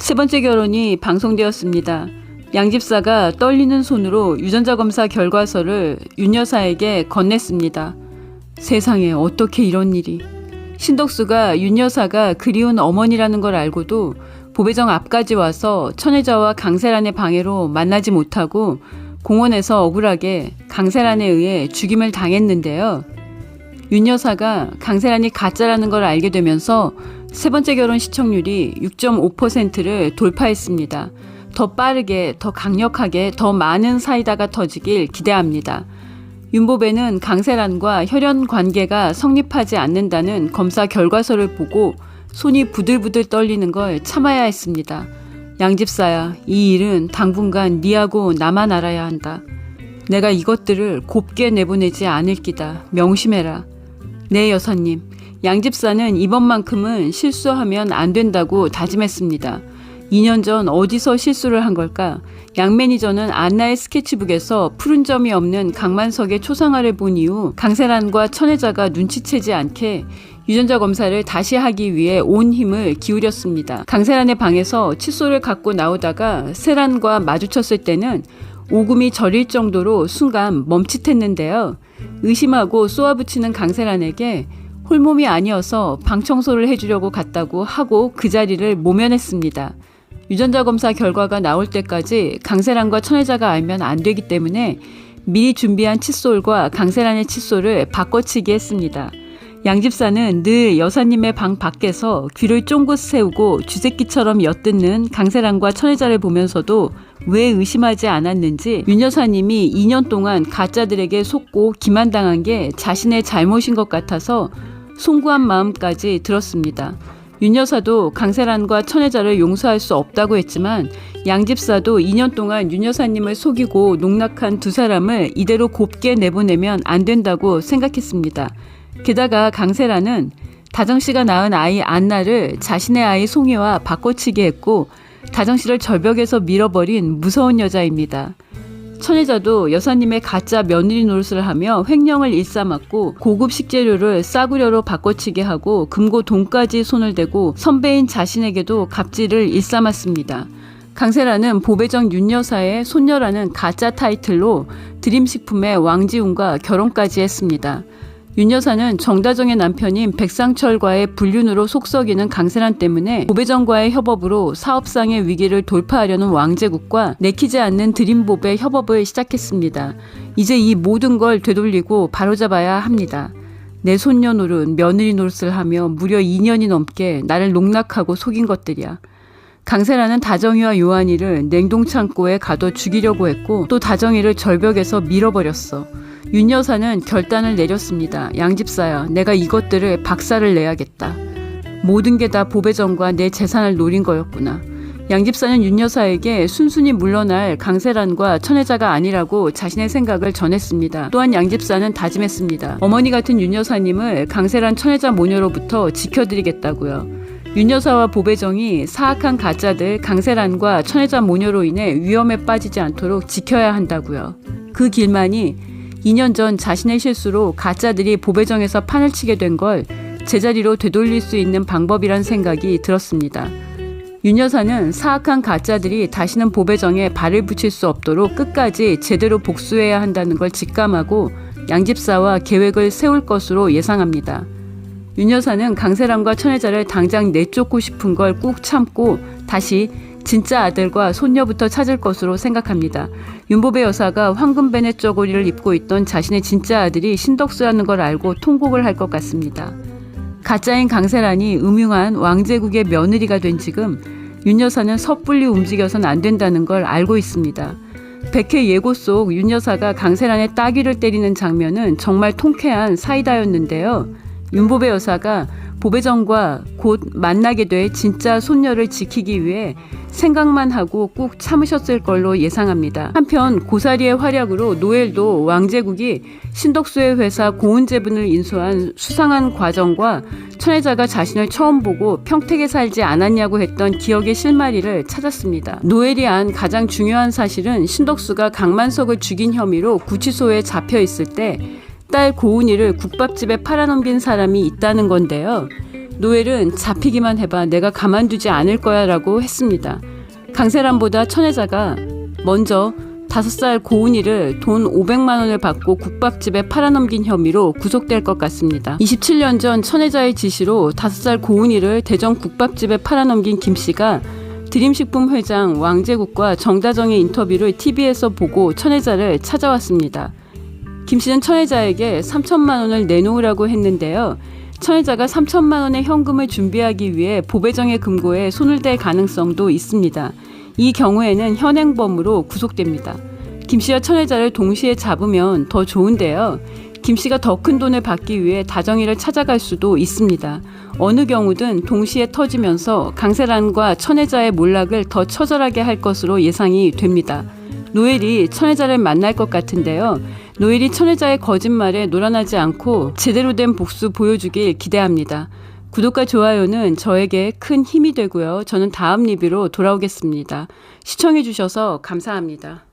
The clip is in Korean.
세 번째 결혼이 방송되었습니다. 양 집사가 떨리는 손으로 유전자 검사 결과서를 윤 여사에게 건넸습니다. 세상에 어떻게 이런 일이. 신덕수가 윤 여사가 그리운 어머니라는 걸 알고도 보배정 앞까지 와서 천혜자와 강세란의 방해로 만나지 못하고 공원에서 억울하게 강세란에 의해 죽임을 당했는데요. 윤 여사가 강세란이 가짜라는 걸 알게 되면서 세 번째 결혼 시청률이 6.5%를 돌파했습니다. 더 빠르게, 더 강력하게, 더 많은 사이다가 터지길 기대합니다. 윤보배는 강세란과 혈연 관계가 성립하지 않는다는 검사 결과서를 보고 손이 부들부들 떨리는 걸 참아야 했습니다. 양집사야, 이 일은 당분간 니하고 나만 알아야 한다. 내가 이것들을 곱게 내보내지 않을 기다. 명심해라. 네, 여사님. 양집사는 이번만큼은 실수하면 안 된다고 다짐했습니다. 2년 전 어디서 실수를 한 걸까? 양 매니저는 안나의 스케치북에서 푸른 점이 없는 강만석의 초상화를 본 이후 강세란과 천혜자가 눈치채지 않게 유전자 검사를 다시 하기 위해 온 힘을 기울였습니다. 강세란의 방에서 칫솔을 갖고 나오다가 세란과 마주쳤을 때는 오금이 저릴 정도로 순간 멈칫했는데요. 의심하고 쏘아붙이는 강세란에게 홀몸이 아니어서 방 청소를 해주려고 갔다고 하고 그 자리를 모면했습니다. 유전자 검사 결과가 나올 때까지 강세란과 천혜자가 알면 안 되기 때문에 미리 준비한 칫솔과 강세란의 칫솔을 바꿔치기 했습니다. 양집사는 늘 여사님의 방 밖에서 귀를 쫑긋 세우고 쥐새끼처럼 엿듣는 강세란과 천혜자를 보면서도 왜 의심하지 않았는지 윤 여사님이 2년 동안 가짜들에게 속고 기만당한 게 자신의 잘못인 것 같아서 송구한 마음까지 들었습니다. 윤 여사도 강세란과 천혜자를 용서할 수 없다고 했지만 양 집사도 2년 동안 윤 여사님을 속이고 농락한 두 사람을 이대로 곱게 내보내면 안 된다고 생각했습니다. 게다가 강세란은 다정씨가 낳은 아이 안나를 자신의 아이 송혜와 바꿔치기 했고 다정씨를 절벽에서 밀어버린 무서운 여자입니다. 천혜자도 여사님의 가짜 며느리 노릇을 하며 횡령을 일삼았고 고급 식재료를 싸구려로 바꿔치기 하고 금고 돈까지 손을 대고 선배인 자신에게도 갑질을 일삼았습니다. 강세란은 보배정 윤 여사의 손녀라는 가짜 타이틀로 드림식품의 왕지훈과 결혼까지 했습니다. 윤 여사는 정다정의 남편인 백상철과의 불륜으로 속썩이는 강세란 때문에 보배정과의 협업으로 사업상의 위기를 돌파하려는 왕제국과 내키지 않는 드림보배 협업을 시작했습니다. 이제 이 모든 걸 되돌리고 바로잡아야 합니다. 내 손녀 노릇, 며느리 노릇을 하며 무려 2년이 넘게 나를 농락하고 속인 것들이야. 강세란은 다정이와 요한이를 냉동창고에 가둬 죽이려고 했고 또 다정이를 절벽에서 밀어버렸어. 윤 여사는 결단을 내렸습니다. 양집사야, 내가 이것들을 박살을 내야겠다. 모든 게 다 보배정과 내 재산을 노린 거였구나. 양집사는 윤 여사에게 순순히 물러날 강세란과 천혜자가 아니라고 자신의 생각을 전했습니다. 또한 양집사는 다짐했습니다. 어머니 같은 윤 여사님을 강세란 천혜자 모녀로부터 지켜드리겠다고요. 윤 여사와 보배정이 사악한 가짜들 강세란과 천혜자 모녀로 인해 위험에 빠지지 않도록 지켜야 한다고요. 그 길만이 2년 전 자신의 실수로 가짜들이 보배정에서 판을 치게 된 걸 제자리로 되돌릴 수 있는 방법이란 생각이 들었습니다. 윤 여사는 사악한 가짜들이 다시는 보배정에 발을 붙일 수 없도록 끝까지 제대로 복수해야 한다는 걸 직감하고 양집사와 계획을 세울 것으로 예상합니다. 윤 여사는 강세란과 천혜자를 당장 내쫓고 싶은 걸 꾹 참고 다시 진짜 아들과 손녀부터 찾을 것으로 생각합니다. 윤보배 여사가 황금베넷 저고리를 입고 있던 자신의 진짜 아들이 신덕수라는 걸 알고 통곡을 할 것 같습니다. 가짜인 강세란이 음흉한 왕제국의 며느리가 된 지금 윤 여사는 섣불리 움직여선 안 된다는 걸 알고 있습니다. 백회 예고 속 윤 여사가 강세란의 따귀를 때리는 장면은 정말 통쾌한 사이다였는데요. 윤보배 여사가 보배정과 곧 만나게 될 진짜 손녀를 지키기 위해 생각만 하고 꾹 참으셨을 걸로 예상합니다. 한편 고사리의 활약으로 노엘도 왕제국이 신덕수의 회사 고은제분을 인수한 수상한 과정과 천혜자가 자신을 처음 보고 평택에 살지 않았냐고 했던 기억의 실마리를 찾았습니다. 노엘이 안 가장 중요한 사실은 신덕수가 강만석을 죽인 혐의로 구치소에 잡혀 있을 때 딸 고은이를 국밥집에 팔아넘긴 사람이 있다는 건데요. 노엘은 잡히기만 해봐 내가 가만두지 않을 거야 라고 했습니다. 강세란보다 천혜자가 먼저 5살 고은이를 돈 500만 원을 받고 국밥집에 팔아넘긴 혐의로 구속될 것 같습니다. 27년 전 천혜자의 지시로 5살 고은이를 대전 국밥집에 팔아넘긴 김씨가 드림식품 회장 왕제국과 정다정의 인터뷰를 TV에서 보고 천혜자를 찾아왔습니다. 김씨는 천혜자에게 3천만 원을 내놓으라고 했는데요. 천혜자가 3천만 원의 현금을 준비하기 위해 보배정의 금고에 손을 댈 가능성도 있습니다. 이 경우에는 현행범으로 구속됩니다. 김씨와 천혜자를 동시에 잡으면 더 좋은데요. 김씨가 더 큰 돈을 받기 위해 다정이를 찾아갈 수도 있습니다. 어느 경우든 동시에 터지면서 강세란과 천혜자의 몰락을 더 처절하게 할 것으로 예상이 됩니다. 노엘이 천혜자를 만날 것 같은데요. 노엘이 천혜자의 거짓말에 놀아나지 않고 제대로 된 복수 보여주길 기대합니다. 구독과 좋아요는 저에게 큰 힘이 되고요. 저는 다음 리뷰로 돌아오겠습니다. 시청해주셔서 감사합니다.